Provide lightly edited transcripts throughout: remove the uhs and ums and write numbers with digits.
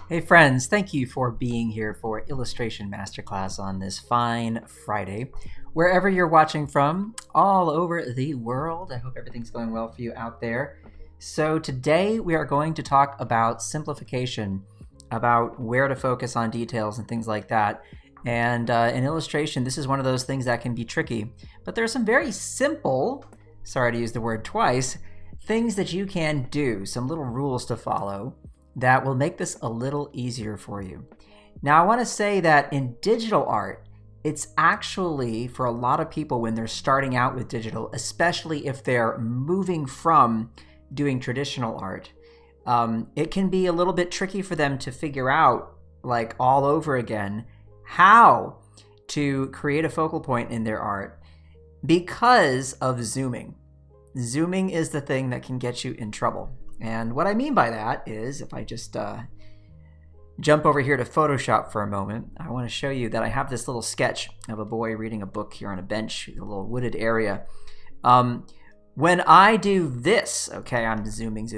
Hey friends, thank you for being here for Illustration Masterclass on this fine Friday. Wherever you're watching from, all over the world, I hope everything's going well for you out there. So today we are going to talk about simplification, about where to focus on details and things like that. And in illustration, this is one of those things that can be tricky. But there are some very simple, sorry to use the word twice, things that you can do, some little rules to follow that will make this a little easier for you. Now, I want to say that in digital art, it's actually, for a lot of people when they're starting out with digital, especially if they're moving from doing traditional art, it can be a little bit tricky for them to figure out, like all over again, how to create a focal point in their art because of zooming. Zooming is the thing that can get you in trouble. And what I mean by that is, if I just jump over here to Photoshop for a moment, I want to show you that I have this little sketch of a boy reading a book here on a bench, a little wooded area. When I do this, okay, I'm zooming.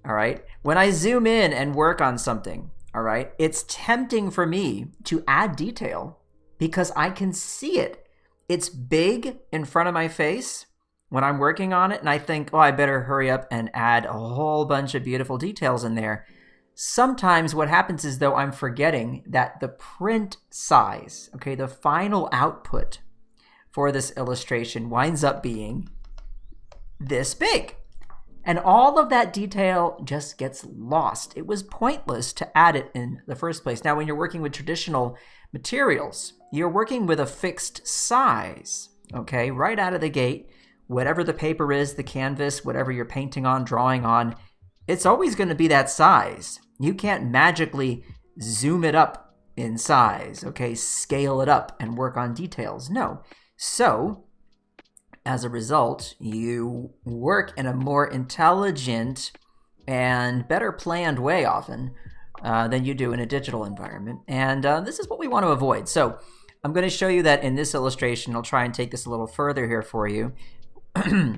All right. When I zoom in and work on something, all right, it's tempting for me to add detail because I can see it. It's big in front of my face when I'm working on it, and I think, oh, I better hurry up and add a whole bunch of beautiful details in there. Sometimes what happens is, though, I'm forgetting that the print size, okay, the final output for this illustration winds up being this big. And all of that detail just gets lost. It was pointless to add it in the first place. Now, when you're working with traditional materials, you're working with a fixed size, okay, right out of the gate. Whatever the paper is, the canvas, whatever you're painting on, drawing on, it's always going to be that size. You can't magically zoom it up in size, okay, scale it up and work on details. No. So, as a result, you work in a more intelligent and better planned way often than you do in a digital environment. And this is what we want to avoid. So, I'm going to show you that in this illustration. I'll try and take this a little further here for you.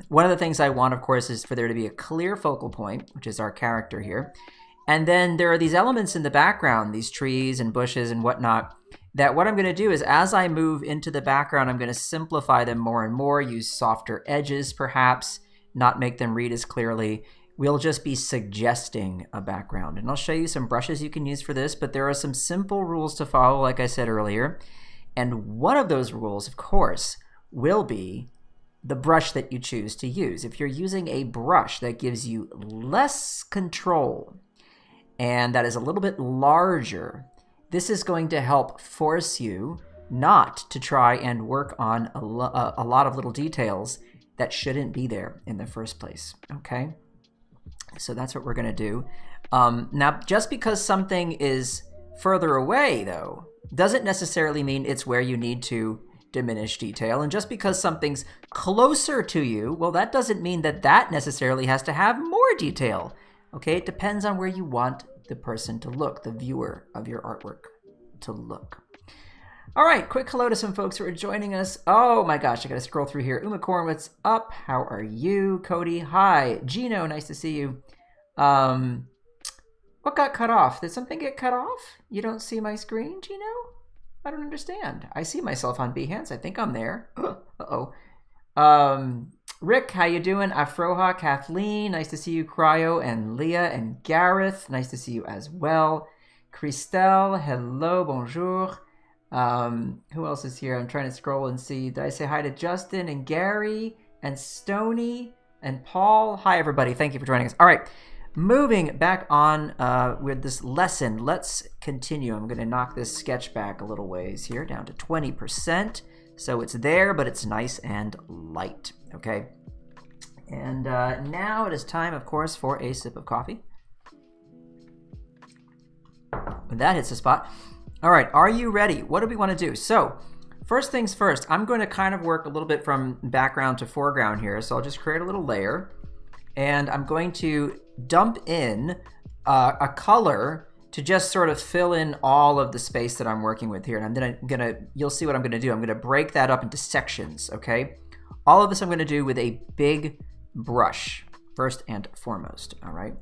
One of the things I want, of course, is for there to be a clear focal point, which is our character here. And then there are these elements in the background, these trees and bushes and whatnot, that what I'm going to do is as I move into the background, I'm going to simplify them more and more, use softer edges perhaps, not make them read as clearly. We'll just be suggesting a background. And I'll show you some brushes you can use for this, but there are some simple rules to follow, like I said earlier. And one of those rules, of course, will be the brush that you choose to use. If you're using a brush that gives you less control and that is a little bit larger, this is going to help force you not to try and work on a lot of little details that shouldn't be there in the first place, okay? So that's what we're going to do. Now, just because something is further away, though, doesn't necessarily mean it's where you need to diminish detail. And just because something's closer to you, well, that doesn't mean that that necessarily has to have more detail. Okay, it depends on where you want the person to look, the viewer of your artwork to look. All right, quick hello to some folks who are joining us. Oh my gosh, I gotta scroll through here. Uma Korn, what's up? How are you? Cody, hi. Gino, nice to see you. What got cut off? Did something get cut off? You don't see my screen, Gino? I don't understand. I see myself on Behance. I think I'm there. Uh-oh. Rick, how you doing? Afroha, Kathleen, nice to see you. Cryo and Leah and Gareth, nice to see you as well. Christelle, hello, bonjour. Who else is here? I'm trying to scroll and see. Did I say hi to Justin and Gary and Stony and Paul? Hi, everybody. Thank you for joining us. All right. Moving back on with this lesson, let's continue. I'm going to knock this sketch back a little ways here, down to 20%. So it's there, but it's nice and light, okay? And now it is time, of course, for a sip of coffee. That hits the spot. All right, are you ready? What do we want to do? So first things first, I'm going to kind of work a little bit from background to foreground here. So I'll just create a little layer. And I'm going to dump in a color to just sort of fill in all of the space that I'm working with here. And I'm gonna you'll see what I'm gonna do. I'm gonna break that up into sections, okay? All of this I'm gonna do with a big brush, first and foremost, all right?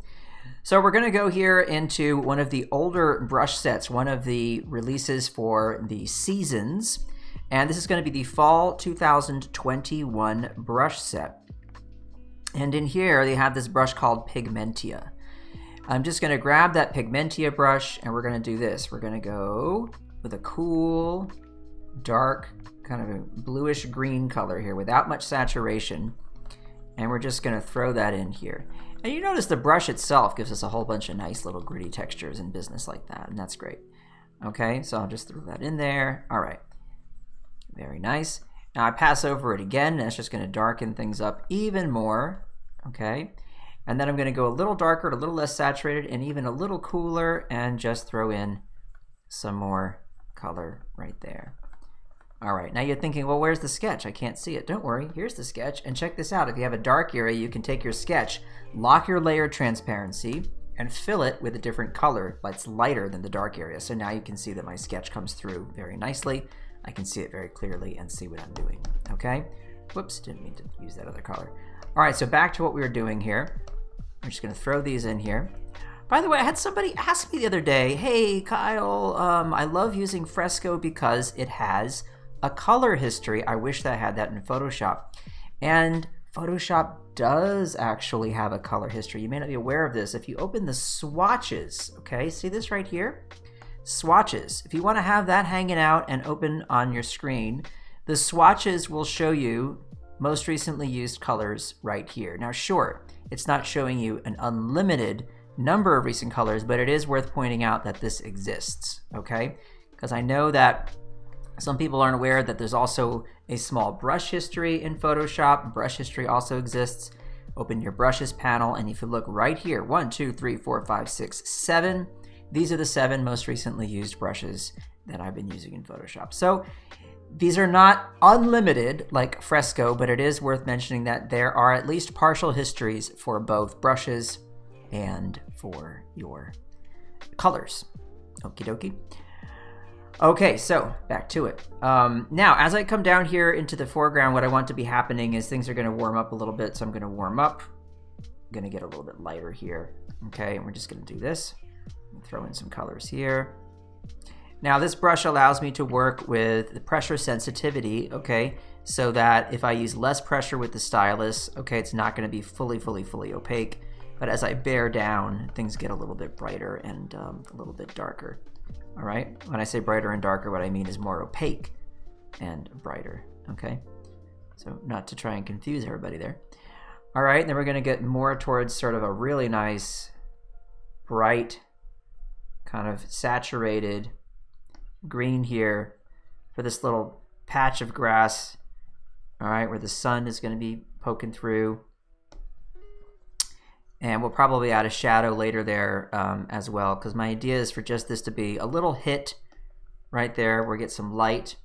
So we're going to go here into one of the older brush sets, one of the releases for the seasons. And this is going to be the Fall 2021 brush set. And in here, they have this brush called Pigmentia. I'm just going to grab that Pigmentia brush, and we're going to do this. We're going to go with a cool, dark, kind of a bluish green color here without much saturation. And we're just going to throw that in here. And you notice the brush itself gives us a whole bunch of nice little gritty textures in business like that, and that's great. Okay, so I'll just throw that in there. All right, very nice. Now I pass over it again, and that's just going to darken things up even more. Okay, and then I'm going to go a little darker, a little less saturated, and even a little cooler, and just throw in some more color right there. All right, now you're thinking, well, where's the sketch? I can't see it. Don't worry, here's the sketch. And check this out. If you have a dark area, you can take your sketch, lock your layer transparency, and fill it with a different color that's lighter than the dark area. So now you can see that my sketch comes through very nicely. I can see it very clearly and see what I'm doing, okay? Whoops, didn't mean to use that other color. All right, so back to what we were doing here. I'm just gonna throw these in here. By the way, I had somebody ask me the other day, hey, Kyle, I love using Fresco because it has a color history. I wish that I had that in Photoshop. And Photoshop does actually have a color history. You may not be aware of this. If you open the swatches, okay, see this right here? Swatches. If you want to have that hanging out and open on your screen, the swatches will show you most recently used colors right here. Now, sure, it's not showing you an unlimited number of recent colors, but it is worth pointing out that this exists, okay? Because I know that some people aren't aware that there's also a small brush history in Photoshop. Brush history also exists. Open your brushes panel, and if you look right here, 1, 2, 3, 4, 5, 6, 7. These are the 7 most recently used brushes that I've been using in Photoshop. So these are not unlimited like Fresco, but it is worth mentioning that there are at least partial histories for both brushes and for your colors. Okie dokie. Okay, so back to it. Now, as I come down here into the foreground, what I want to be happening is things are going to warm up a little bit. So I'm going to warm up. I'm going to get a little bit lighter here. Okay, and we're just going to do this. Throw in some colors here. Now, this brush allows me to work with the pressure sensitivity, okay, so that if I use less pressure with the stylus, okay, it's not going to be fully opaque. But as I bear down, things get a little bit brighter and a little bit darker. All right, when I say brighter and darker, what I mean is more opaque and brighter, okay? So not to try and confuse everybody there. All right, then we're gonna get more towards sort of a really nice, bright, kind of saturated green here for this little patch of grass, all right, where the sun is gonna be poking through. And we'll probably add a shadow later there as well, because my idea is for just this to be a little hit right there where we get some light.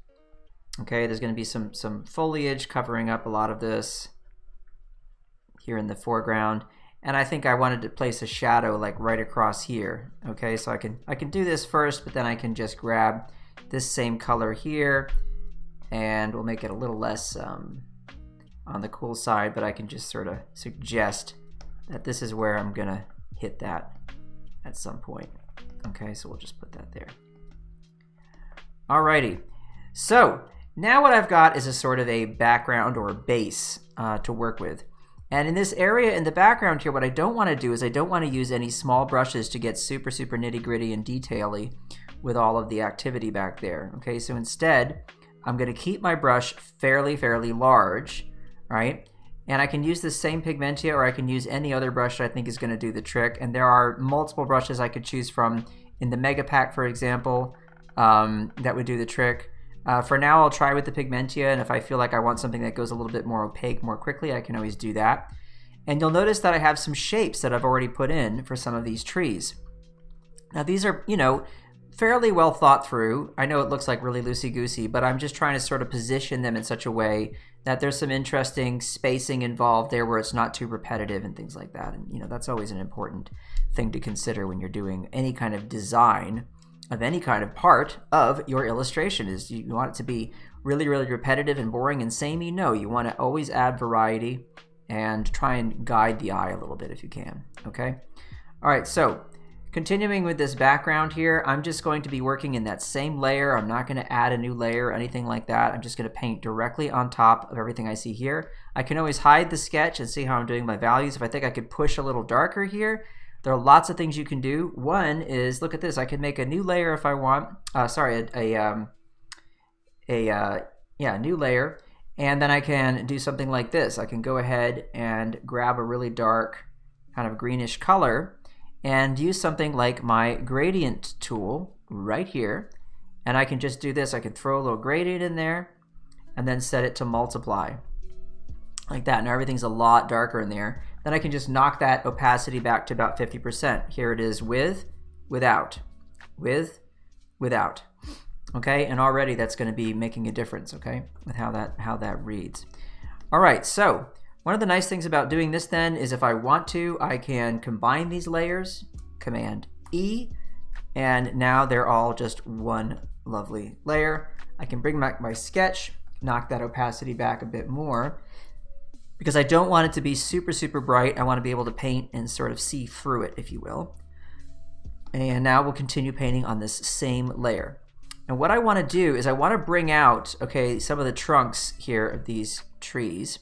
Okay, there's going to be some foliage covering up a lot of this here in the foreground. And I think I wanted to place a shadow like right across here. Okay, so I can do this first, but then I can just grab this same color here, and we'll make it a little less on the cool side, but I can just sort of suggest that this is where I'm gonna hit that at some point. Okay, so we'll just put that there. Alrighty, so now what I've got is a sort of a background or a base to work with. And in this area in the background here, what I don't want to do is I don't want to use any small brushes to get super nitty gritty and detail-y with all of the activity back there. Okay, so instead, I'm gonna keep my brush fairly large, right? And I can use the same Pigmentia, or I can use any other brush that I think is going to do the trick. And there are multiple brushes I could choose from in the Mega Pack, for example, that would do the trick. For now, I'll try with the Pigmentia, and if I feel like I want something that goes a little bit more opaque more quickly, I can always do that. And you'll notice that I have some shapes that I've already put in for some of these trees. Now, these are, you know, fairly well thought through. I know it looks like really loosey-goosey, but I'm just trying to sort of position them in such a way that there's some interesting spacing involved there where it's not too repetitive and things like that. And, you know, that's always an important thing to consider when you're doing any kind of design of any kind of part of your illustration. Is you want it to be really repetitive and boring and samey? No, you want to always add variety and try and guide the eye a little bit if you can, okay? All right, so continuing with this background here, I'm just going to be working in that same layer. I'm not going to add a new layer or anything like that. I'm just going to paint directly on top of everything I see here. I can always hide the sketch and see how I'm doing my values. If I think I could push a little darker here, there are lots of things you can do. One is, look at this, I could make a new layer if I want. New layer. And then I can do something like this. I can go ahead and grab a really dark kind of greenish color and use something like my gradient tool right here. And I can just do this. I can throw a little gradient in there and then set it to multiply like that. Now everything's a lot darker in there. Then I can just knock that opacity back to about 50%. Here it is with, without, with, without. Okay, and already that's going to be making a difference, okay, with how that reads. All right, so one of the nice things about doing this then is if I want to, I can combine these layers, Command E, and now they're all just one lovely layer. I can bring back my sketch, knock that opacity back a bit more, because I don't want it to be super, super bright. I want to be able to paint and sort of see through it, if you will. And now we'll continue painting on this same layer. And what I want to do is I want to bring out, okay, some of the trunks here of these trees.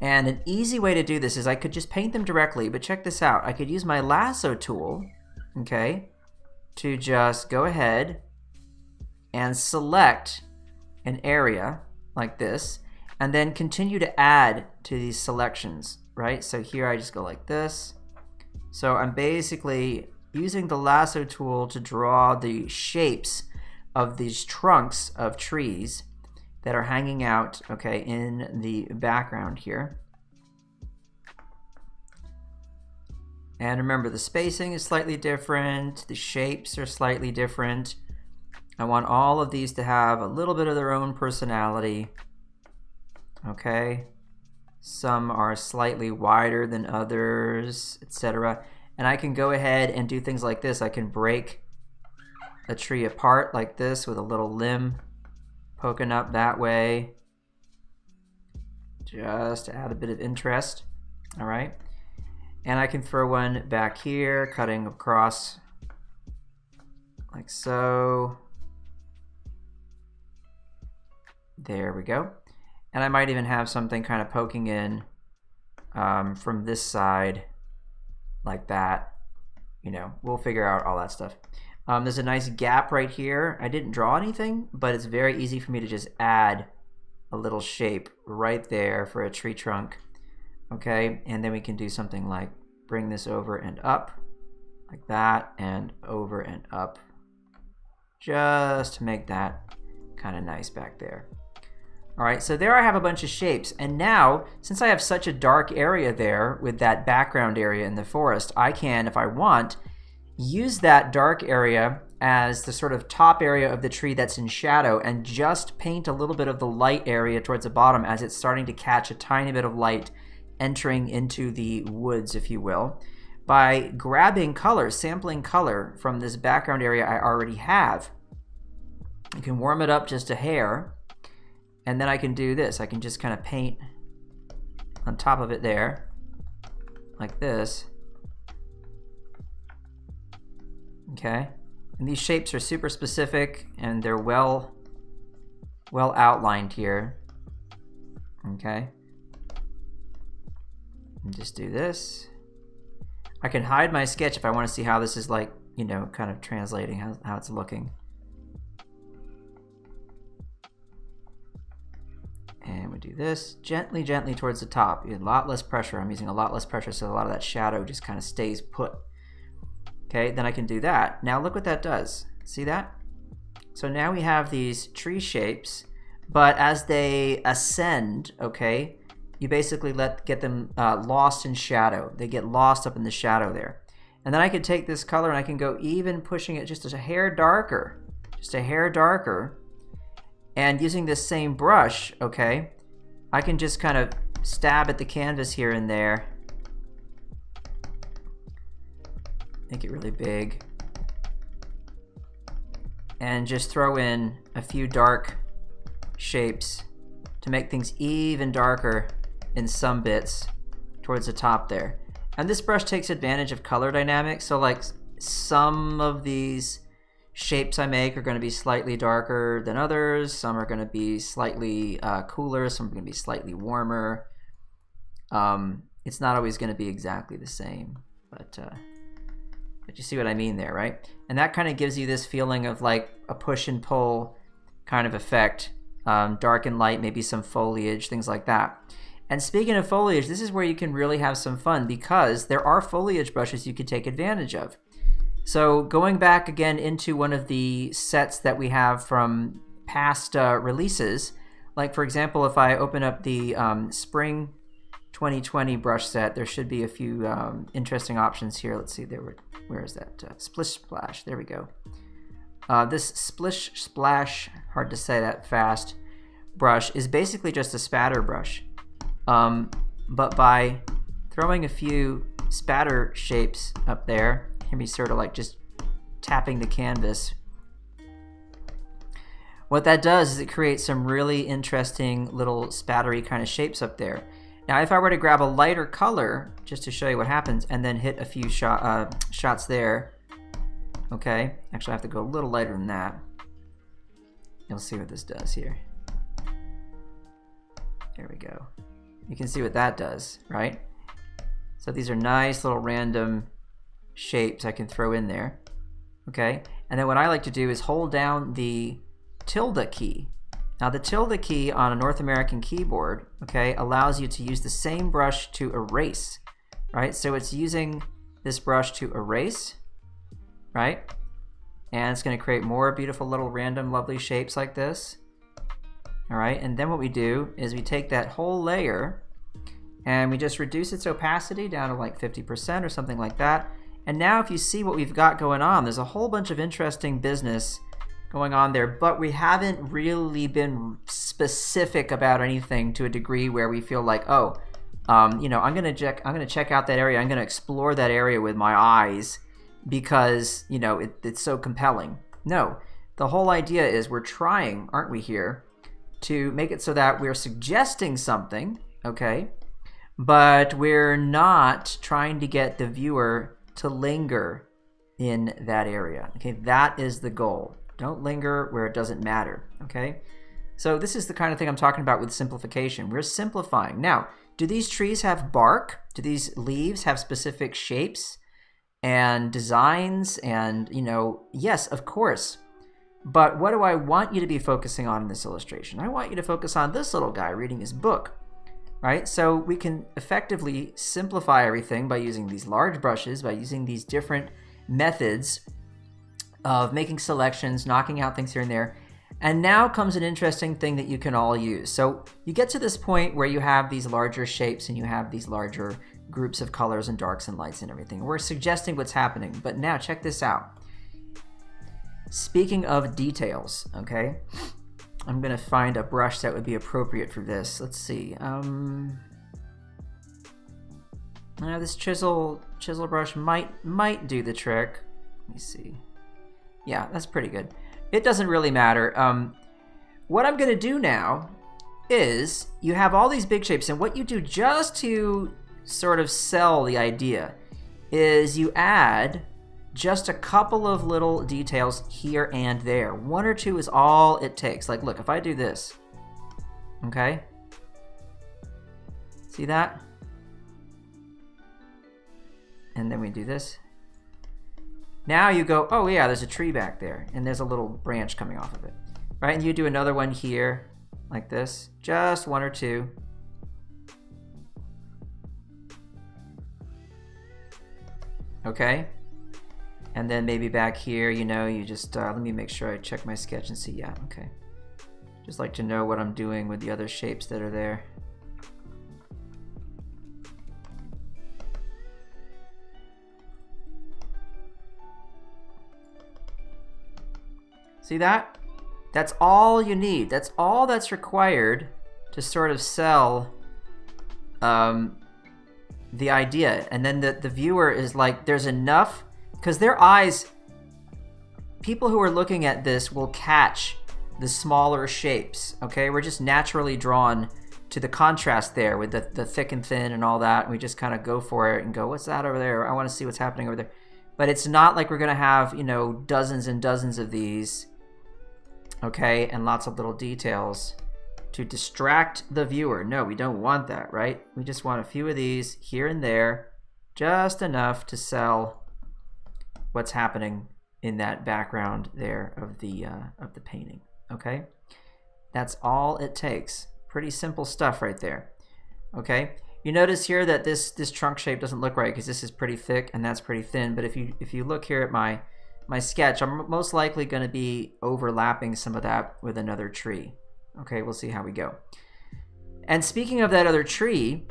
And an easy way to do this is I could just paint them directly, but check this out. I could use my lasso tool, okay, to just go ahead and select an area like this, and then continue to add to these selections, right? So here I just go like this. So I'm basically using the lasso tool to draw the shapes of these trunks of trees that are hanging out, okay, in the background here. And remember, the spacing is slightly different, the shapes are slightly different. I want all of these to have a little bit of their own personality, okay? Some are slightly wider than others, etc. And I can go ahead and do things like this. I can break a tree apart like this with a little limb poking up that way, just to add a bit of interest. All right, and I can throw one back here, cutting across like so. There we go. And I might even have something kind of poking in from this side like that. You know, we'll figure out all that stuff. There's a nice gap right here. I didn't draw anything, but it's very easy for me to just add a little shape right there for a tree trunk. Okay, and then we can do something like bring this over and up like that, and over and up, just to make that kind of nice back there. All right, so there I have a bunch of shapes, and now since I have such a dark area there with that background area in the forest, I can, if I want, use that dark area as the sort of top area of the tree that's in shadow and just paint a little bit of the light area towards the bottom as it's starting to catch a tiny bit of light entering into the woods, if you will, by grabbing color, sampling color from this background area I already have. I can warm it up just a hair, and then I can do this. I can just kind of paint on top of it there, like this. Okay, and these shapes are super specific and they're well outlined here. Okay, and just do this. I can hide my sketch if I want to see how this is, like, you know, kind of translating how it's looking. And we do this gently towards the top. A lot less pressure. I'm using a lot less pressure, so a lot of that shadow just kind of stays put. Okay, then I can do that. Now look what that does. See that? So now we have these tree shapes, but as they ascend, okay, you basically get them lost in shadow. They get lost up in the shadow there. And then I can take this color and I can go even pushing it just a hair darker, and using this same brush, okay, I can just kind of stab at the canvas here and there. Make it really big. And just throw in a few dark shapes to make things even darker in some bits towards the top there. And this brush takes advantage of color dynamics. So like some of these shapes I make are going to be slightly darker than others. Some are going to be slightly cooler. Some are going to be slightly warmer. It's not always going to be exactly the same, but you see what I mean there, right? And that kind of gives you this feeling of like a push and pull kind of effect. Dark and light, maybe some foliage, things like that. And speaking of foliage, this is where you can really have some fun because there are foliage brushes you could take advantage of. So going back again into one of the sets that we have from past releases, like for example, if I open up the Spring 2020 brush set, there should be a few interesting options here. Let's see, where is that? Splish Splash, there we go. This Splish Splash, hard to say that fast, brush is basically just a spatter brush. But by throwing a few spatter shapes up there, hear me sort of like just tapping the canvas, what that does is it creates some really interesting little spattery kind of shapes up there. Now if I were to grab a lighter color, just to show you what happens, and then hit a few shots there, okay, actually I have to go a little lighter than that. You'll see what this does here. There we go. You can see what that does, right? So these are nice little random shapes I can throw in there, okay? And then what I like to do is hold down the tilde key. Now the tilde key on a North American keyboard, okay, allows you to use the same brush to erase, right? So it's using this brush to erase, right? And it's going to create more beautiful little random lovely shapes like this. All right, and then what we do is we take that whole layer and we just reduce its opacity down to like 50% or something like that. And now if you see what we've got going on, there's a whole bunch of interesting business going on there, but we haven't really been specific about anything to a degree where we feel like, oh, you know, I'm gonna check out that area, I'm gonna explore that area with my eyes because, you know, it's so compelling. No, the whole idea is we're trying, aren't we here, to make it so that we're suggesting something, okay, but we're not trying to get the viewer to linger in that area. Okay, that is the goal. Don't linger where it doesn't matter, okay? So this is the kind of thing I'm talking about with simplification. We're simplifying. Now, do these trees have bark? Do these leaves have specific shapes and designs? And, you know, yes, of course. But what do I want you to be focusing on in this illustration? I want you to focus on this little guy reading his book, right? So we can effectively simplify everything by using these large brushes, by using these different methods of making selections, knocking out things here and there. And now comes an interesting thing that you can all use. So you get to this point where you have these larger shapes and you have these larger groups of colors and darks and lights and everything. We're suggesting what's happening, but now check this out. Speaking of details, okay, I'm gonna find a brush that would be appropriate for this. Let's see. This chisel brush might do the trick. Let me see. Yeah, that's pretty good. It doesn't really matter. What I'm gonna do now is you have all these big shapes, and what you do just to sort of sell the idea is you add just a couple of little details here and there. One or two is all it takes. Like, look, if I do this, okay? See that? And then we do this. Now you go, oh yeah, there's a tree back there, and there's a little branch coming off of it, right? And you do another one here, like this, just one or two. Okay? And then maybe back here, you know, you just, let me make sure I check my sketch and see, yeah, okay. Just like to know what I'm doing with the other shapes that are there. See that? That's all you need. That's all that's required to sort of sell the idea. And then the viewer is like, there's enough, because their eyes, people who are looking at this will catch the smaller shapes, okay? We're just naturally drawn to the contrast there with the thick and thin and all that. And we just kind of go for it and go, what's that over there? I want to see what's happening over there. But it's not like we're going to have, you know, dozens and dozens of these, okay, and lots of little details to distract the viewer. No, we don't want that, right? We just want a few of these here and there, just enough to sell what's happening in that background there of the painting, okay? That's all it takes. Pretty simple stuff right there, okay? You notice here that this trunk shape doesn't look right because this is pretty thick and that's pretty thin. But if you look here at my sketch, I'm most likely going to be overlapping some of that with another tree. Okay, we'll see how we go. And speaking of that other tree,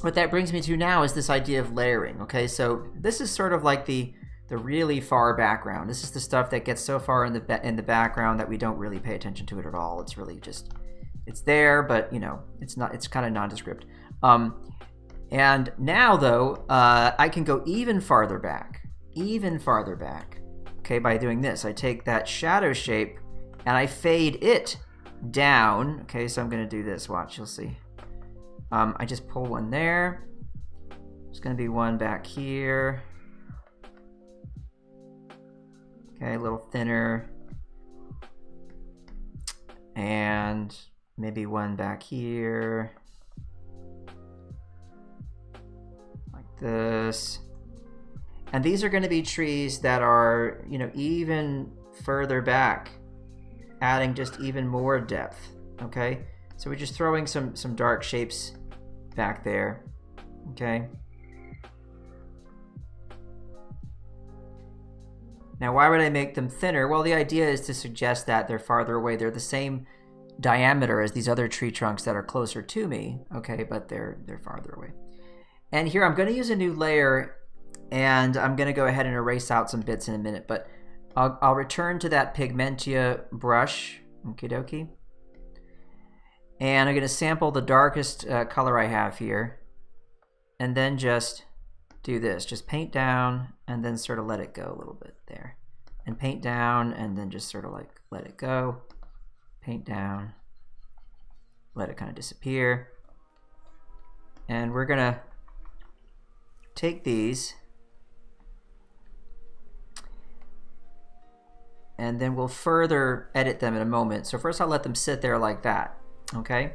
what that brings me to now is this idea of layering. Okay, so this is sort of like the really far background. This is the stuff that gets so far in the background that we don't really pay attention to it at all. It's really just, it's there, but you know, it's not. It's kind of nondescript. And now though, I can go even farther back. Okay, by doing this, I take that shadow shape and I fade it down. Okay, so I'm going to do this. Watch, you'll see. I just pull one there. There's going to be one back here. Okay, a little thinner. And maybe one back here. Like this. And these are going to be trees that are, you know, even further back, adding just even more depth, okay? So we're just throwing some dark shapes back there, okay? Now, why would I make them thinner? Well, the idea is to suggest that they're farther away. They're the same diameter as these other tree trunks that are closer to me, okay, but they're farther away. And here I'm going to use a new layer, and I'm going to go ahead and erase out some bits in a minute, but I'll return to that Pigmentia brush, okie dokie. And I'm going to sample the darkest color I have here, and then just do this. Just paint down, and then sort of let it go a little bit there. And paint down, and then just sort of like let it go. Paint down, let it kind of disappear. And we're going to take these, and then we'll further edit them in a moment. So first I'll let them sit there like that, okay?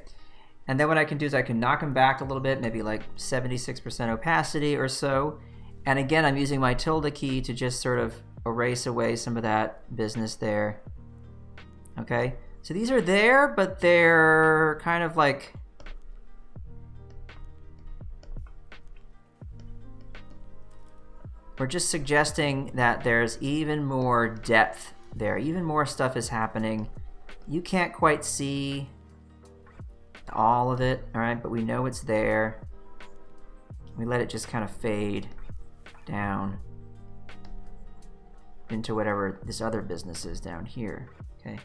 And then what I can do is I can knock them back a little bit, maybe like 76% opacity or so. And again, I'm using my tilde key to just sort of erase away some of that business there, okay? So these are there, but they're kind of like, we're just suggesting that there's even more depth there. Even more stuff is happening. You can't quite see all of it, all right, but we know it's there. We let it just kind of fade down into whatever this other business is down here, okay?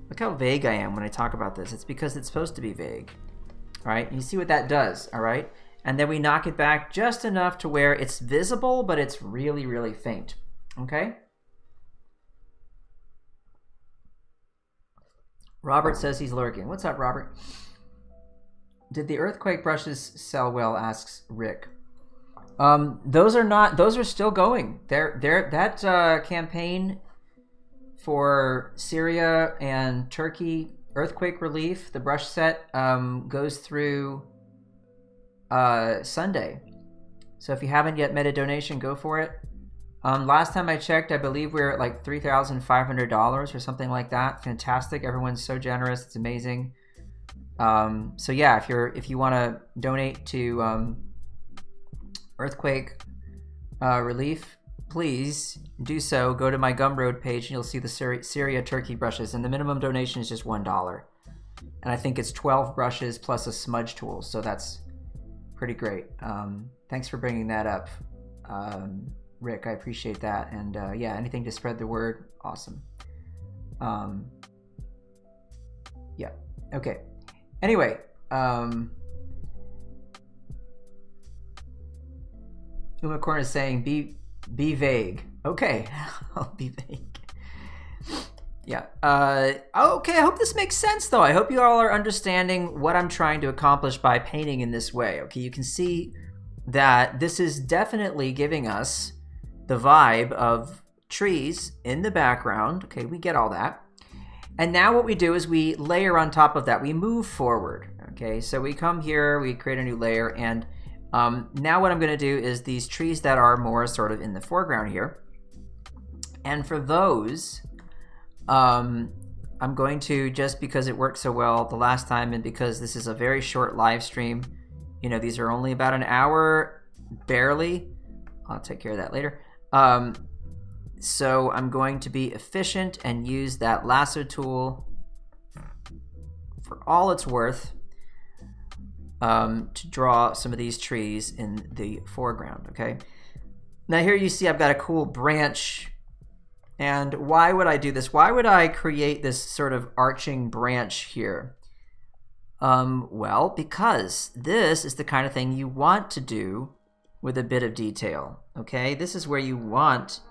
Look how vague I am when I talk about this. It's because it's supposed to be vague, all right? You see what that does, all right? And then we knock it back just enough to where it's visible, but it's really, really faint, okay? Robert says he's lurking. What's up, Robert? Did the earthquake brushes sell well, asks Rick. Those are still going. That campaign for Syria and Turkey earthquake relief, the brush set, goes through Sunday. So if you haven't yet made a donation, go for it. Last time I checked, I believe we're at like $3,500 or something like that. Fantastic. Everyone's so generous. It's amazing. So yeah, if you want to donate to earthquake relief, please do so. Go to my Gumroad page and you'll see the Syria Turkey brushes, and the minimum donation is just $1. And I think it's 12 brushes plus a smudge tool, so that's pretty great. Thanks for bringing that up, Rick. I appreciate that. And yeah, anything to spread the word, awesome. Yeah, okay. Anyway, Umacorn is saying be vague. Okay, I'll be vague. Yeah. Okay, I hope this makes sense, though. I hope you all are understanding what I'm trying to accomplish by painting in this way. Okay, you can see that this is definitely giving us the vibe of trees in the background. Okay, we get all that. And now what we do is we layer on top of that. We move forward. Okay, so we come here, we create a new layer, and now what I'm going to do is these trees that are more sort of in the foreground here. And for those, I'm going to, just because it worked so well the last time and because this is a very short live stream, you know, these are only about an hour, barely. I'll take care of that later. So I'm going to be efficient and use that lasso tool for all it's worth to draw some of these trees in the foreground, okay? Now here you see I've got a cool branch. And why would I do this? Why would I create this sort of arching branch here? Well, because this is the kind of thing you want to do with a bit of detail, okay? This is where you want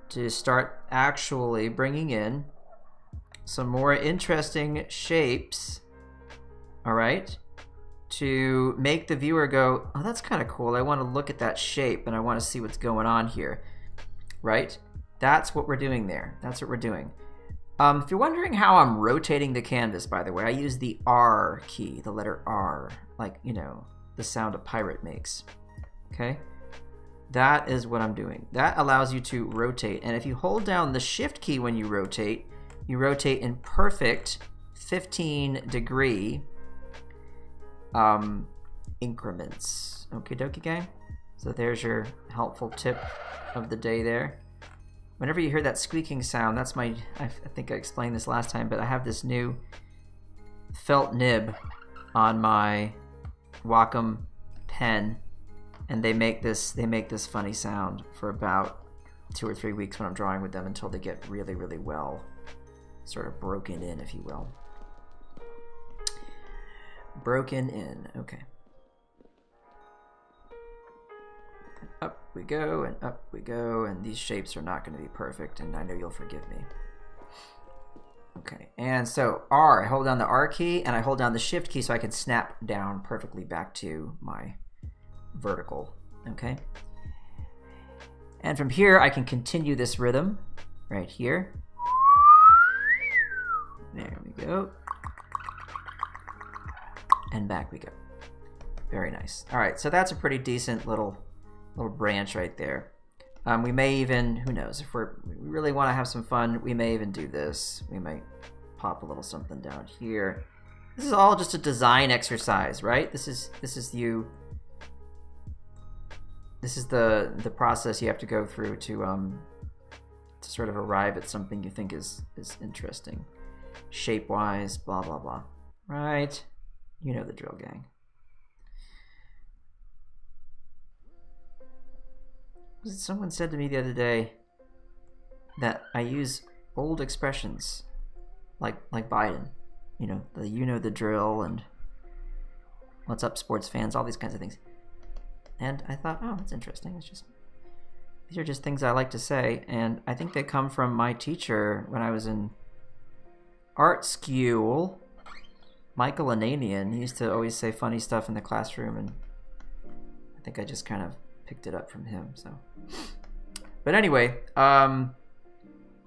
to start actually bringing in some more interesting shapes, all right? To make the viewer go, oh, that's kind of cool. I want to look at that shape and I want to see what's going on here, right? That's what we're doing there. That's what we're doing. If you're wondering how I'm rotating the canvas, by the way, I use the R key, the letter R, like, you know, the sound a pirate makes, okay? That is what I'm doing. That allows you to rotate. And if you hold down the Shift key when you rotate in perfect 15-degree increments. Okie dokie, gang? So there's your helpful tip of the day there. Whenever you hear that squeaking sound, that's my, I think I explained this last time, but I have this new felt nib on my Wacom pen, and they make this funny sound for about 2 or 3 weeks when I'm drawing with them until they get really, really well sort of broken in, if you will. Broken in, okay. Up we go, and up we go, and these shapes are not going to be perfect, and I know you'll forgive me. Okay, and so R, I hold down the R key, and I hold down the Shift key so I can snap down perfectly back to my vertical, okay? And from here, I can continue this rhythm right here. There we go. And back we go. Very nice. All right, so that's a pretty decent little branch right there. We may even, who knows, if we really want to have some fun, we may even do this. We might pop a little something down here. This is all just a design exercise, right? This is the process you have to go through to sort of arrive at something you think is interesting, shape-wise, blah blah blah. Right? You know the drill, gang. Someone said to me the other day that I use old expressions like Biden, you know the drill and what's up, sports fans, all these kinds of things. And I thought, oh, that's interesting. These are just things I like to say, and I think they come from my teacher when I was in art school, Michael Ananian. He used to always say funny stuff in the classroom, and I think I just kind of picked it up from him. So, but anyway,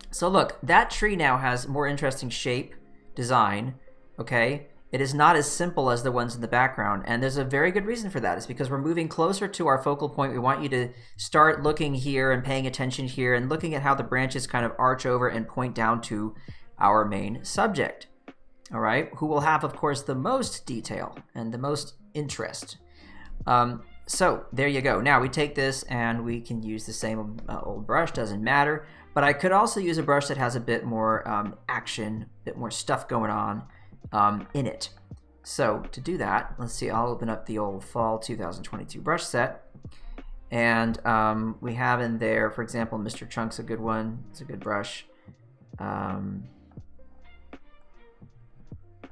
so look, that tree now has more interesting shape, design, okay? It is not as simple as the ones in the background, and there's a very good reason for that. It's because we're moving closer to our focal point. We want you to start looking here and paying attention here and looking at how the branches kind of arch over and point down to our main subject, all right? Who will have, of course, the most detail and the most interest. So there you go. Now we take this and we can use the same old brush, doesn't matter. But I could also use a brush that has a bit more action, a bit more stuff going on in it. So to do that, let's see, I'll open up the old Fall 2022 brush set. And we have in there, for example, Mr. Chunk's a good one. It's a good brush.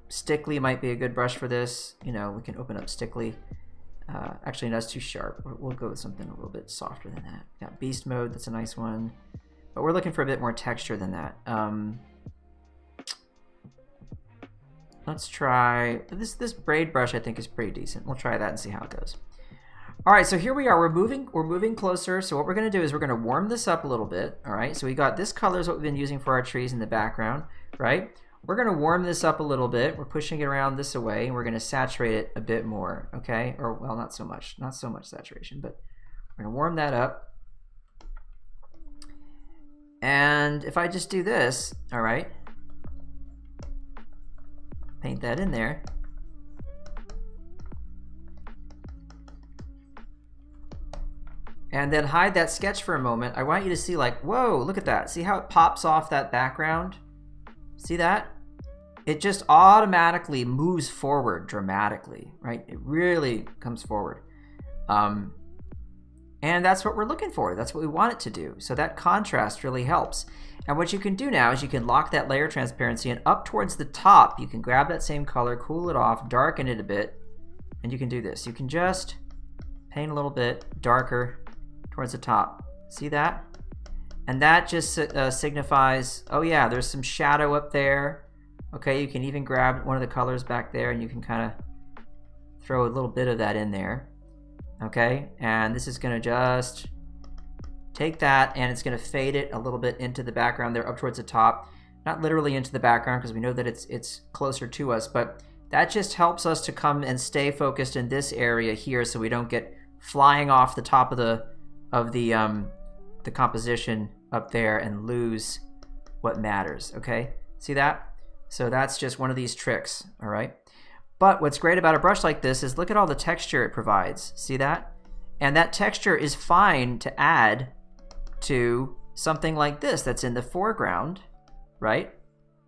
Stickly might be a good brush for this. You know, we can open up Stickly. Actually, no, that's too sharp. We'll go with something a little bit softer than that. Got Beast Mode, that's a nice one. But we're looking for a bit more texture than that. let's try this braid brush. I think is pretty decent. We'll try that and see how it goes. All right, so here we are. We're moving closer. So what we're going to do is we're going to warm this up a little bit. All right, so we got this color is what we've been using for our trees in the background, right? We're going to warm this up a little bit. We're pushing it around this away, and we're going to saturate it a bit more, okay? Or, well, not so much saturation, but we're going to warm that up. And if I just do this, all right, paint that in there. And then hide that sketch for a moment. I want you to see like, whoa, look at that. See how it pops off that background? See that? It just automatically moves forward dramatically, right? It really comes forward. And that's what we're looking for. That's what we want it to do. So that contrast really helps. And what you can do now is you can lock that layer transparency, and up towards the top, you can grab that same color, cool it off, darken it a bit, and you can do this. You can just paint a little bit darker towards the top. See that? And that just signifies, oh yeah, there's some shadow up there. Okay, you can even grab one of the colors back there and you can kind of throw a little bit of that in there. Okay, and this is going to just take that and it's going to fade it a little bit into the background there up towards the top. Not literally into the background because we know that it's closer to us, but that just helps us to come and stay focused in this area here so we don't get flying off the top of the composition up there and lose what matters, okay? See that? So that's just one of these tricks, all right? But what's great about a brush like this is look at all the texture it provides. See that? And that texture is fine to add to something like this that's in the foreground, right?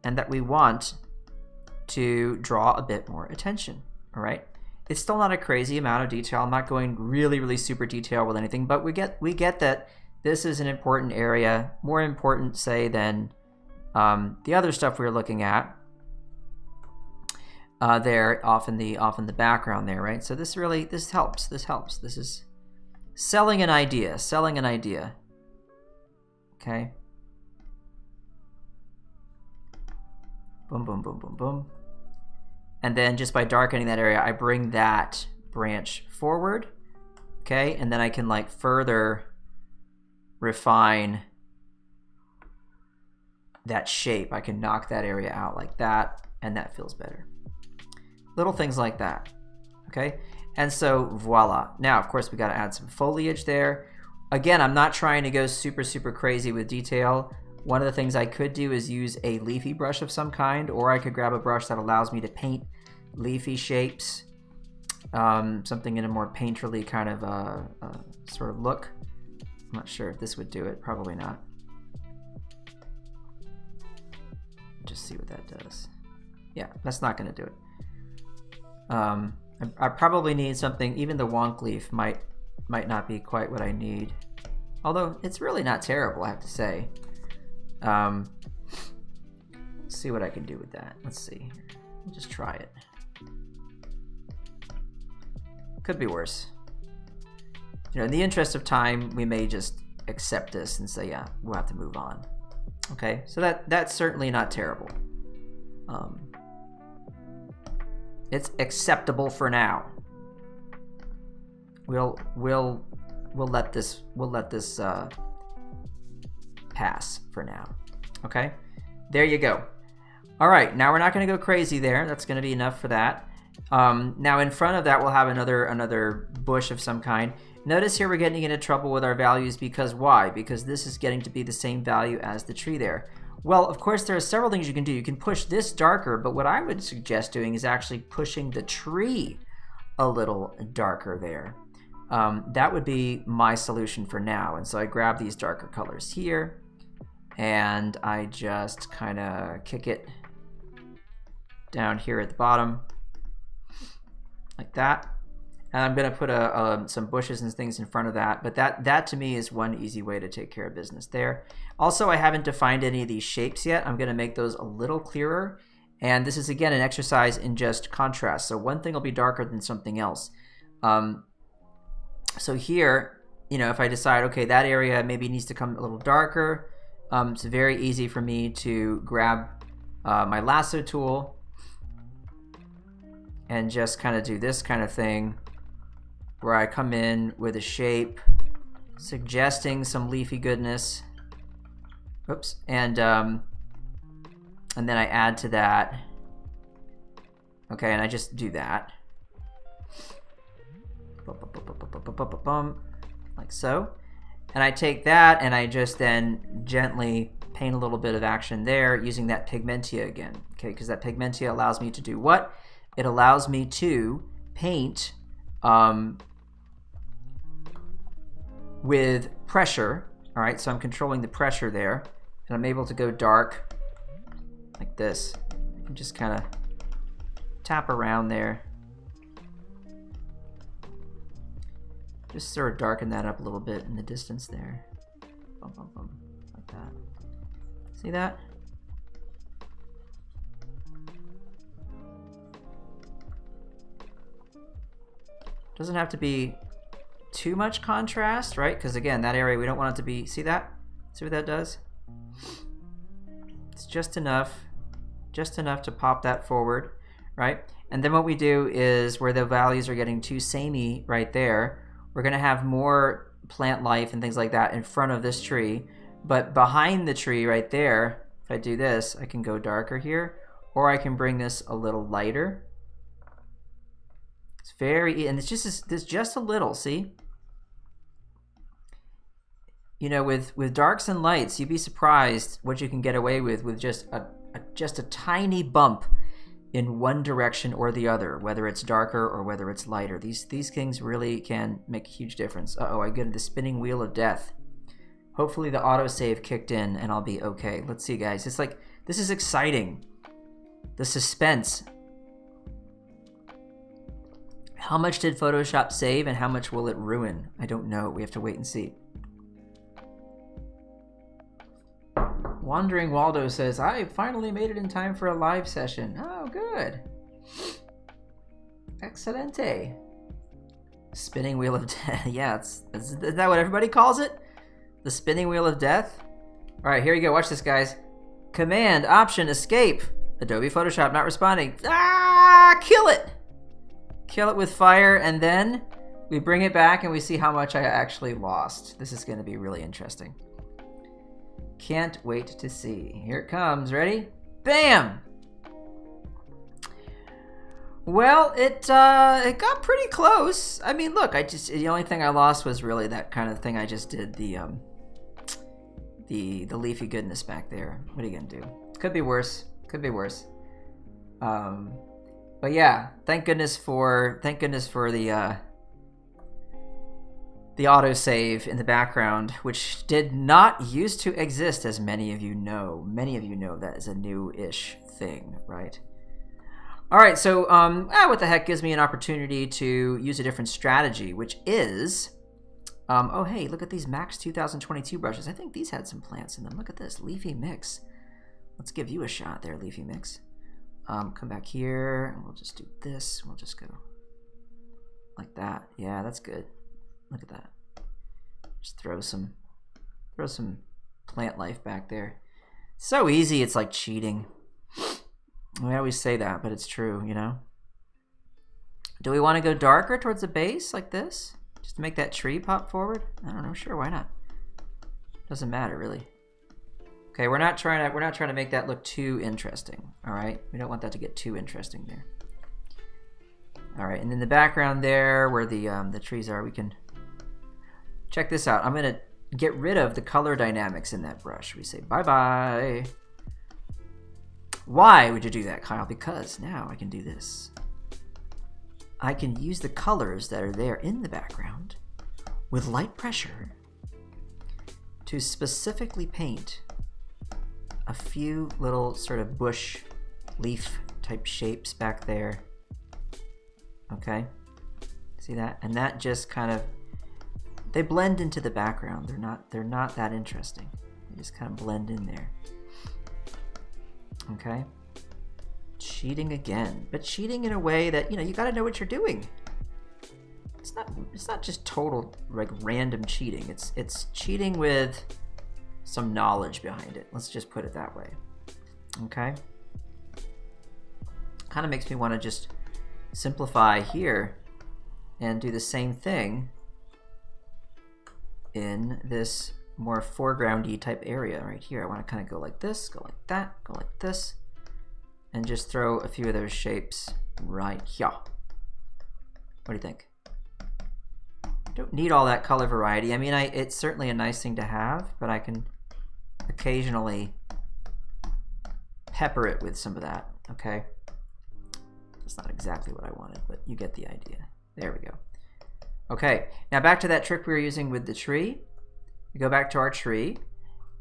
And that we want to draw a bit more attention, all right? It's still not a crazy amount of detail. I'm not going really, really super detailed with anything, but we get that this is an important area, more important, say, than the other stuff we were looking at there off in the background there, right? So this helps. This is selling an idea. Okay. Boom, boom, boom, boom, boom. And then just by darkening that area, I bring that branch forward, okay? And then I can like further refine that shape. I can knock that area out like that, and that feels better. Little things like that, okay? And so voila. Now, of course, we got to add some foliage there. Again, I'm not trying to go super, super crazy with detail. One of the things I could do is use a leafy brush of some kind, or I could grab a brush that allows me to paint leafy shapes, something in a more painterly kind of sort of look. I'm not sure if this would do it, probably not. Just see what that does. Yeah, that's not going to do it. I probably need something, even the wonk leaf might not be quite what I need. Although it's really not terrible, I have to say. Let's see what I can do with that. Let's see. We'll just try it. Could be worse. You know, in the interest of time, we may just accept this and say, yeah, we'll have to move on. Okay, so that's certainly not terrible. It's acceptable for now. We'll let this pass for now. Okay, there you go. All right, now we're not going to go crazy there. That's going to be enough for that. Now in front of that, we'll have another bush of some kind. Notice here we're getting into trouble with our values because why? Because this is getting to be the same value as the tree there. Well, of course, there are several things you can do. You can push this darker, but what I would suggest doing is actually pushing the tree a little darker there. That would be my solution for now. And so I grab these darker colors here, and I just kind of kick it down here at the bottom, like that. And I'm going to put some bushes and things in front of that. But that to me is one easy way to take care of business there. Also, I haven't defined any of these shapes yet. I'm going to make those a little clearer. And this is, again, an exercise in just contrast. So one thing will be darker than something else. So here, you know, if I decide, okay, that area maybe needs to come a little darker, it's very easy for me to grab my lasso tool and just kind of do this kind of thing where I come in with a shape suggesting some leafy goodness. Oops. And then I add to that. Okay, and I just do that. Like so. And I take that and I just then gently paint a little bit of action there using that pigmentia again. Okay, because that pigmentia allows me to do what? It allows me to paint with pressure. All right, so I'm controlling the pressure there, and I'm able to go dark like this. I can just kind of tap around there. Just sort of darken that up a little bit in the distance there. Bum, bum, bum, like that. See that? Doesn't have to be too much contrast, right? Because again, that area, we don't want it to be, see that? See what that does? It's just enough to pop that forward, right? And then what we do is where the values are getting too samey right there, we're gonna have more plant life and things like that in front of this tree, but behind the tree right there, if I do this, I can go darker here, or I can bring this a little lighter. It's very, and it's just a little, see? You know, with darks and lights, you'd be surprised what you can get away with just a tiny bump in one direction or the other, whether it's darker or whether it's lighter. These things really can make a huge difference. Uh-oh, I get the spinning wheel of death. Hopefully the autosave kicked in and I'll be okay. Let's see, guys. It's like, this is exciting. The suspense. How much did Photoshop save and how much will it ruin? I don't know. We have to wait and see. Wandering Waldo says, I finally made it in time for a live session. Oh, good. Excelente. Spinning wheel of death. Yeah, is that what everybody calls it? The spinning wheel of death? All right, here you go. Watch this, guys. Command, Option, Escape. Adobe Photoshop not responding. Ah, kill it. Kill it with fire, and then we bring it back and we see how much I actually lost. This is going to be really interesting. Can't wait to see. Here it comes. Ready? Bam! Well, it got pretty close. I mean, look, the only thing I lost was really that kind of thing I just did, the leafy goodness back there. What are you gonna do? Could be worse. Could be worse. But yeah, thank goodness for the autosave in the background, which did not used to exist, as many of you know. Many of you know that is a new-ish thing, right? All right, so what the heck gives me an opportunity to use a different strategy, which is, oh, hey, look at these Max 2022 brushes. I think these had some plants in them. Look at this, Leafy Mix. Let's give you a shot there, Leafy Mix. Come back here, and we'll just do this. We'll just go like that. Yeah, that's good. Look at that. Just throw some plant life back there. So easy, it's like cheating. We always say that, but it's true, you know? Do we want to go darker towards the base like this? Just to make that tree pop forward? I don't know, sure, why not? Doesn't matter, really. Okay, we're not trying to make that look too interesting, all right? We don't want that to get too interesting there. All right, and in the background there, where the trees are, we can check this out. I'm gonna get rid of the color dynamics in that brush. We say bye-bye. Why would you do that, Kyle? Because now I can do this. I can use the colors that are there in the background with light pressure to specifically paint a few little sort of bush leaf type shapes back there. Okay, see that? And that just kind of, they blend into the background. They're not that interesting. They just kind of blend in there. Okay, cheating again, but cheating in a way that, you know, you got to know what you're doing. It's not just total like random cheating. It's cheating with some knowledge behind it. Let's just put it that way. Okay, kind of makes me want to just simplify here and do the same thing in this more foregroundy type area right here. I want to kind of go like this, go like that, go like this, and just throw a few of those shapes right here. What do you think? Don't need all that color variety. I mean, it's certainly a nice thing to have, but I can occasionally pepper it with some of that, okay? That's not exactly what I wanted, but you get the idea. There we go. Okay, now back to that trick we were using with the tree. We go back to our tree,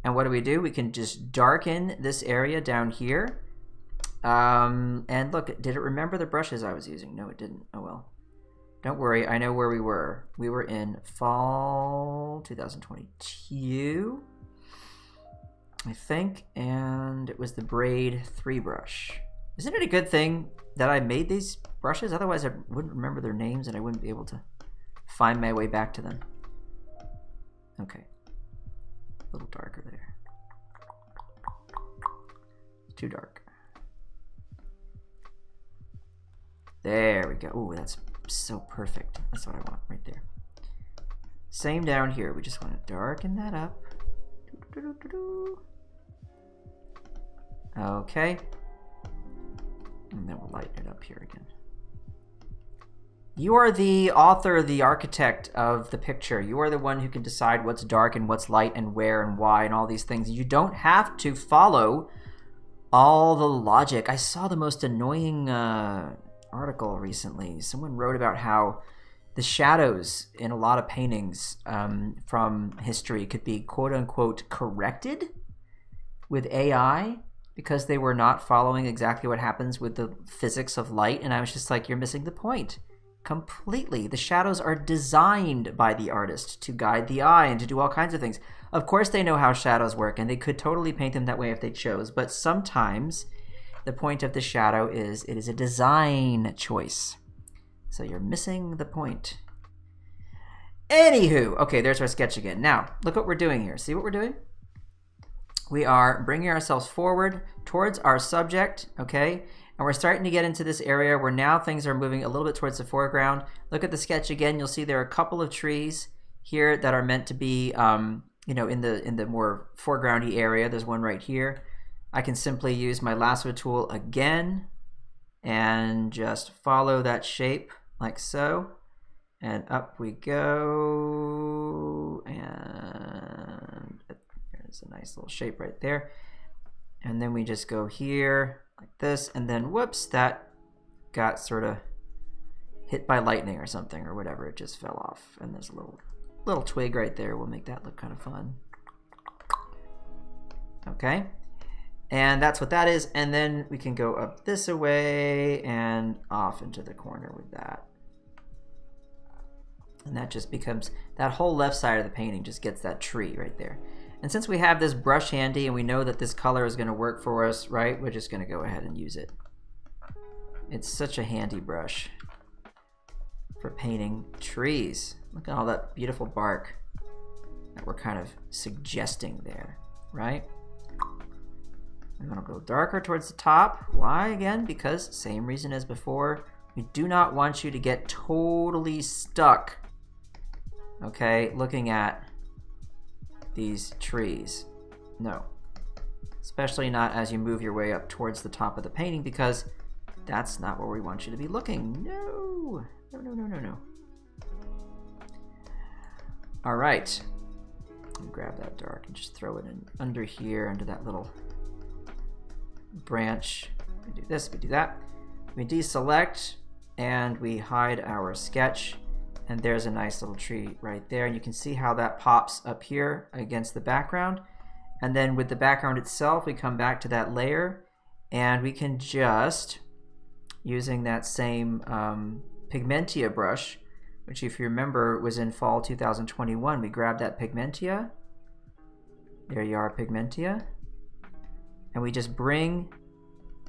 and what do? We can just darken this area down here. And look, did it remember the brushes I was using? No, it didn't. Oh well. Don't worry, I know where we were. We were in fall 2022, I think, and it was the Braid 3 brush. Isn't it a good thing that I made these brushes? Otherwise I wouldn't remember their names and I wouldn't be able to find my way back to them. Okay, a little darker there. Too dark. There we go. Ooh, that's so perfect. That's what I want right there. Same down here. We just want to darken that up. Okay. And then we'll lighten it up here again. You are the author, the architect of the picture. You are the one who can decide what's dark and what's light and where and why and all these things. You don't have to follow all the logic. I saw the most annoying article recently. Someone wrote about how the shadows in a lot of paintings from history could be quote-unquote corrected with AI because they were not following exactly what happens with the physics of light. And I was just like, you're missing the point completely. The shadows are designed by the artist to guide the eye and to do all kinds of things. Of course they know how shadows work, and they could totally paint them that way if they chose, but sometimes the point of the shadow is it is a design choice. So you're missing the point. Anywho, okay, there's our sketch again. Now, look what we're doing here. See what we're doing? We are bringing ourselves forward towards our subject, okay? And we're starting to get into this area where now things are moving a little bit towards the foreground. Look at the sketch again. You'll see there are a couple of trees here that are meant to be, you know, in the more foregroundy area. There's one right here. I can simply use my lasso tool again and just follow that shape like so. And up we go. And there's a nice little shape right there. And then we just go here like this. And then, whoops, that got sort of hit by lightning or something or whatever. It just fell off. And there's a little twig right there. We'll make that look kind of fun. Okay. And that's what that is. And then we can go up this away and off into the corner with that. And that just becomes, that whole left side of the painting just gets that tree right there. And since we have this brush handy and we know that this color is going to work for us, right, we're just going to go ahead and use it. It's such a handy brush for painting trees. Look at all that beautiful bark that we're kind of suggesting there, right? I'm going to go darker towards the top. Why again? Because same reason as before. We do not want you to get totally stuck, okay, looking at these trees. No. Especially not as you move your way up towards the top of the painting, because that's not where we want you to be looking. No. No, no, no, no, no. All right. Grab that dark and just throw it in under here, under that little branch. We do this, we do that. We deselect and we hide our sketch, and there's a nice little tree right there, and you can see how that pops up here against the background. And then with the background itself, we come back to that layer and we can just, using that same Pigmentia brush, which if you remember was in fall 2021, we grabbed that Pigmentia. There you are, Pigmentia. And we just bring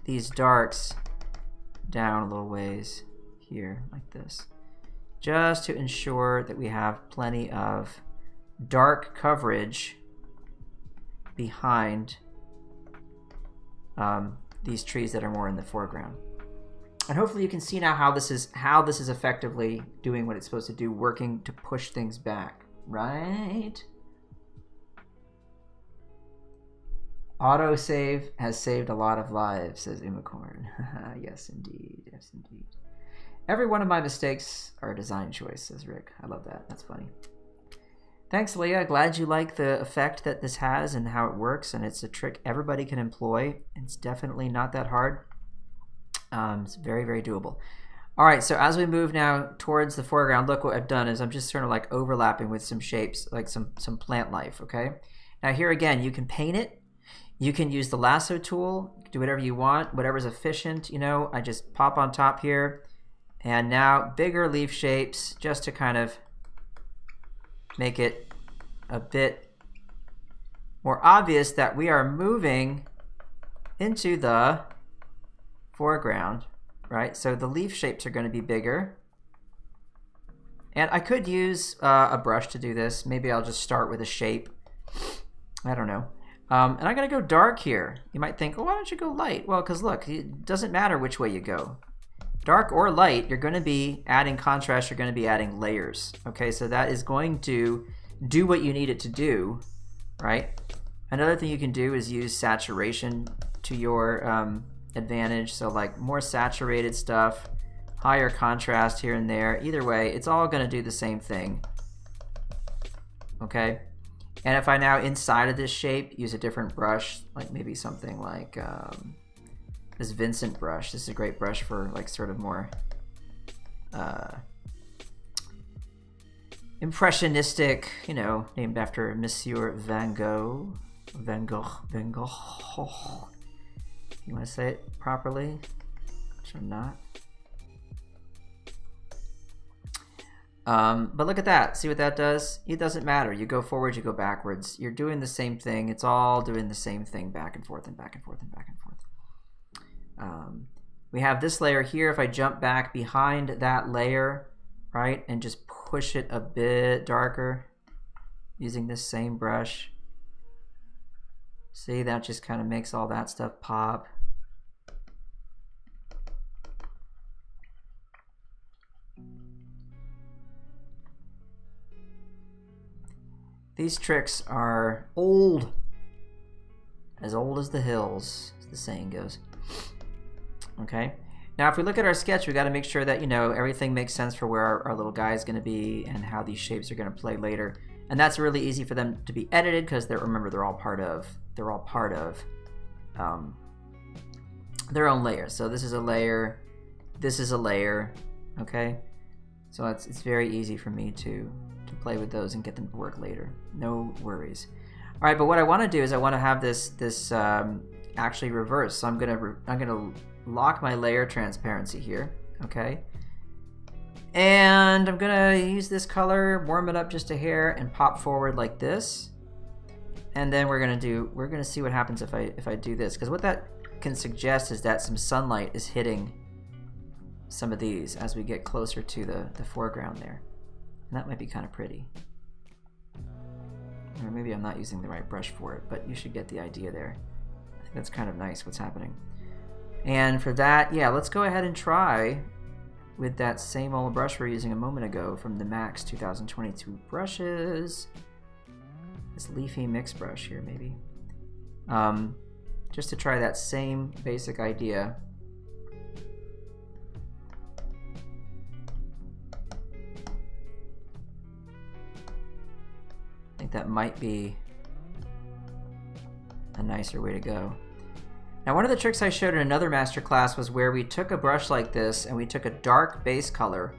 these darks down a little ways here like this, just to ensure that we have plenty of dark coverage behind these trees that are more in the foreground. And hopefully you can see now how this is effectively doing what it's supposed to do, working to push things back, right? Autosave has saved a lot of lives, says Umacorn. Yes, indeed. Yes, indeed. Every one of my mistakes are a design choice, says Rick. I love that. That's funny. Thanks, Leah. Glad you like the effect that this has and how it works, and it's a trick everybody can employ. It's definitely not that hard. It's very, very doable. All right, so as we move now towards the foreground, look what I've done is I'm just sort of like overlapping with some shapes, like some plant life, okay? Now here again, you can paint it. You can use the lasso tool, do whatever you want, whatever's efficient, you know. I just pop on top here, and now bigger leaf shapes just to kind of make it a bit more obvious that we are moving into the foreground, right? So the leaf shapes are going to be bigger. And I could use a brush to do this. Maybe I'll just start with a shape. I don't know. And I'm going to go dark here. You might think, well, why don't you go light? Well, because look, it doesn't matter which way you go. Dark or light, you're going to be adding contrast, you're going to be adding layers. Okay, so that is going to do what you need it to do, right? Another thing you can do is use saturation to your advantage. So like more saturated stuff, higher contrast here and there. Either way, it's all going to do the same thing. Okay? And if I now, inside of this shape, use a different brush, like maybe something like this Vincent brush. This is a great brush for like sort of more impressionistic, you know, named after Monsieur Van Gogh. Van Gogh. You want to say it properly? Which I'm not. But look at that. See what that does? It doesn't matter. You go forward, you go backwards. You're doing the same thing. It's all doing the same thing, back and forth and back and forth and back and forth. We have this layer here. If I jump back behind that layer, right, and just push it a bit darker using this same brush. See, that just kind of makes all that stuff pop. These tricks are old as the hills, as the saying goes. Okay, now if we look at our sketch, we got to make sure that, you know, everything makes sense for where our little guy is going to be and how these shapes are going to play later. And that's really easy for them to be edited because remember, they're all part of their own layer. So this is a layer, this is a layer. Okay, so it's very easy for me to play with those and get them to work later. No worries. All right, but what I want to do is I want to have this actually reverse. So I'm gonna lock my layer transparency here. Okay, and I'm gonna use this color, warm it up just a hair, and pop forward like this. And then we're gonna see what happens if I do this, because what that can suggest is that some sunlight is hitting some of these as we get closer to the foreground there. And that might be kind of pretty. Or maybe I'm not using the right brush for it, but you should get the idea there. I think that's kind of nice what's happening. And for that, yeah, let's go ahead and try with that same old brush we were using a moment ago from the Max 2022 brushes. This leafy mix brush here, maybe. Just to try that same basic idea. I think that might be a nicer way to go. Now, one of the tricks I showed in another masterclass was where we took a brush like this and we took a dark base color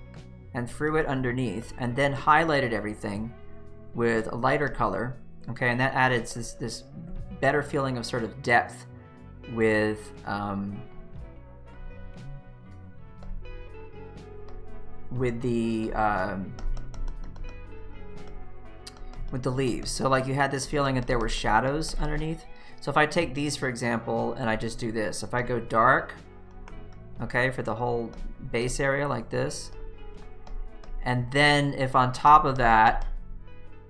and threw it underneath and then highlighted everything with a lighter color. Okay, and that added this better feeling of sort of depth with the leaves. So like you had this feeling that there were shadows underneath. So if I take these, for example, and I just do this, if I go dark, okay, for the whole base area like this, and then if on top of that,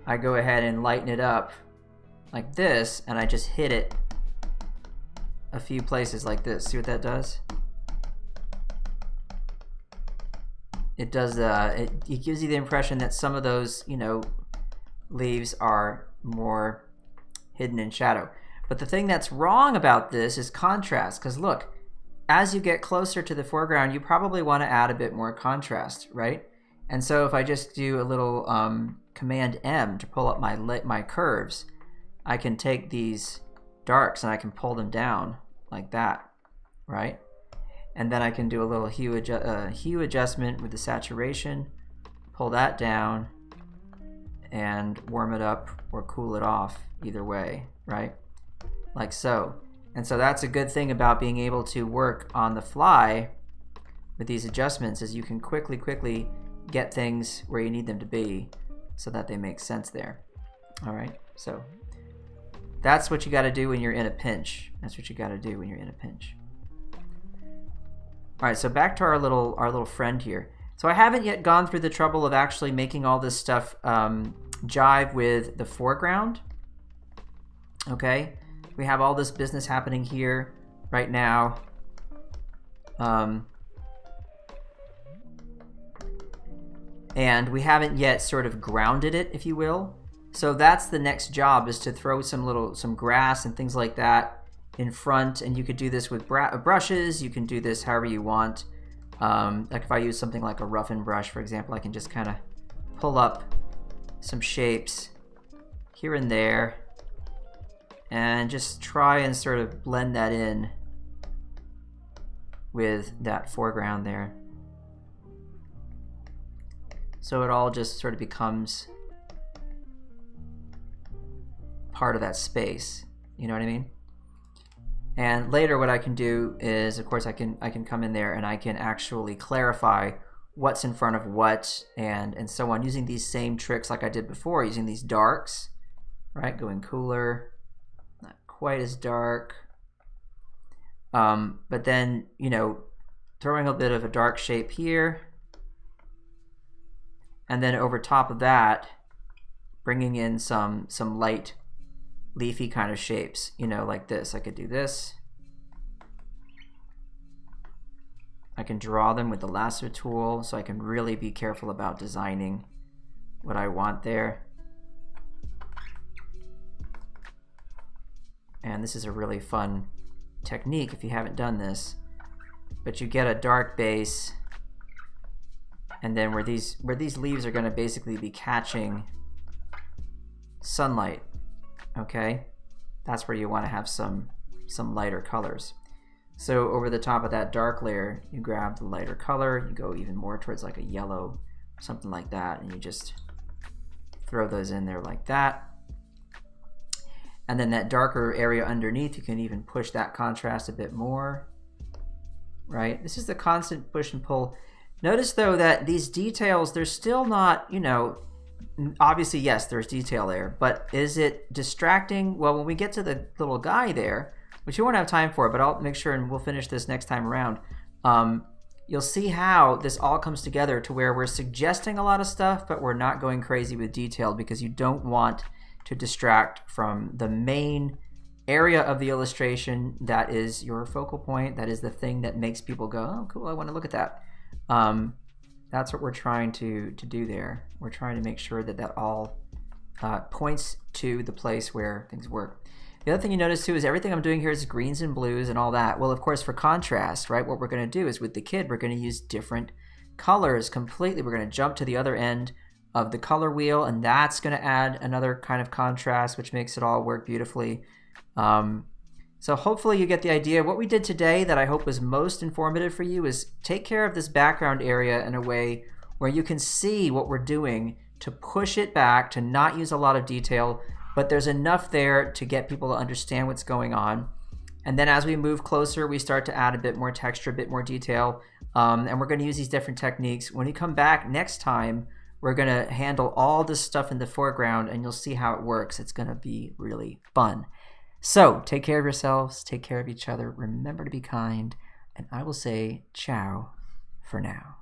I go ahead and lighten it up like this, and I just hit it a few places like this. See what that does? it does, it gives you the impression that some of those, you know, leaves are more hidden in shadow. But the thing that's wrong about this is contrast, because look, as you get closer to the foreground, you probably want to add a bit more contrast, right? And so if I just do a little Command M to pull up my curves, I can take these darks and I can pull them down like that, right? And then I can do a little hue adjustment with the saturation, pull that down, and warm it up or cool it off, either way, right? Like so. And so that's a good thing about being able to work on the fly with these adjustments, is you can quickly get things where you need them to be so that they make sense there. All right, so that's what you got to do when you're in a pinch. That's what you got to do when you're in a pinch. All right, so back to our little friend here. So I haven't yet gone through the trouble of actually making all this stuff jive with the foreground. Okay, we have all this business happening here right now. And we haven't yet sort of grounded it, if you will. So that's the next job, is to throw some grass and things like that in front. And you could do this with brushes. You can do this however you want. Like if I use something like a roughen brush, for example, I can just kind of pull up some shapes here and there and just try and sort of blend that in with that foreground there. So it all just sort of becomes part of that space, you know what I mean? And later what I can do is, of course, I can come in there and I can actually clarify what's in front of what and so on, using these same tricks like I did before, using these darks, right? Going cooler, not quite as dark. But then, you know, throwing a bit of a dark shape here. And then over top of that, bringing in some light leafy kind of shapes, you know, like this. I could do this. I can draw them with the Lasso tool, so I can really be careful about designing what I want there. And this is a really fun technique if you haven't done this. But you get a dark base, and then where these leaves are going to basically be catching sunlight, okay, that's where you want to have some lighter colors. So over the top of that dark layer, you grab the lighter color, you go even more towards like a yellow, something like that, and you just throw those in there like that. And then that darker area underneath, you can even push that contrast a bit more, right? This is the constant push and pull. Notice though that these details, they're still not, you know, obviously yes, there's detail there, but is it distracting? Well, when we get to the little guy there, which you won't have time for, but I'll make sure and we'll finish this next time around, you'll see how this all comes together to where we're suggesting a lot of stuff, but we're not going crazy with detail, because you don't want to distract from the main area of the illustration that is your focal point, that is the thing that makes people go, oh cool, I want to look at that. That's what we're trying to do there. We're trying to make sure that that all points to the place where things work. The other thing you notice too is everything I'm doing here is greens and blues and all that. Well, of course, for contrast, right, what we're going to do is with the kid, we're going to use different colors completely. We're going to jump to the other end of the color wheel, and that's going to add another kind of contrast, which makes it all work beautifully. So hopefully you get the idea. What we did today that I hope was most informative for you is take care of this background area in a way where you can see what we're doing, to push it back, to not use a lot of detail, but there's enough there to get people to understand what's going on. And then as we move closer, we start to add a bit more texture, a bit more detail, and we're going to use these different techniques. When we come back next time, we're going to handle all this stuff in the foreground, and you'll see how it works. It's going to be really fun. So take care of yourselves, take care of each other, remember to be kind, and I will say ciao for now.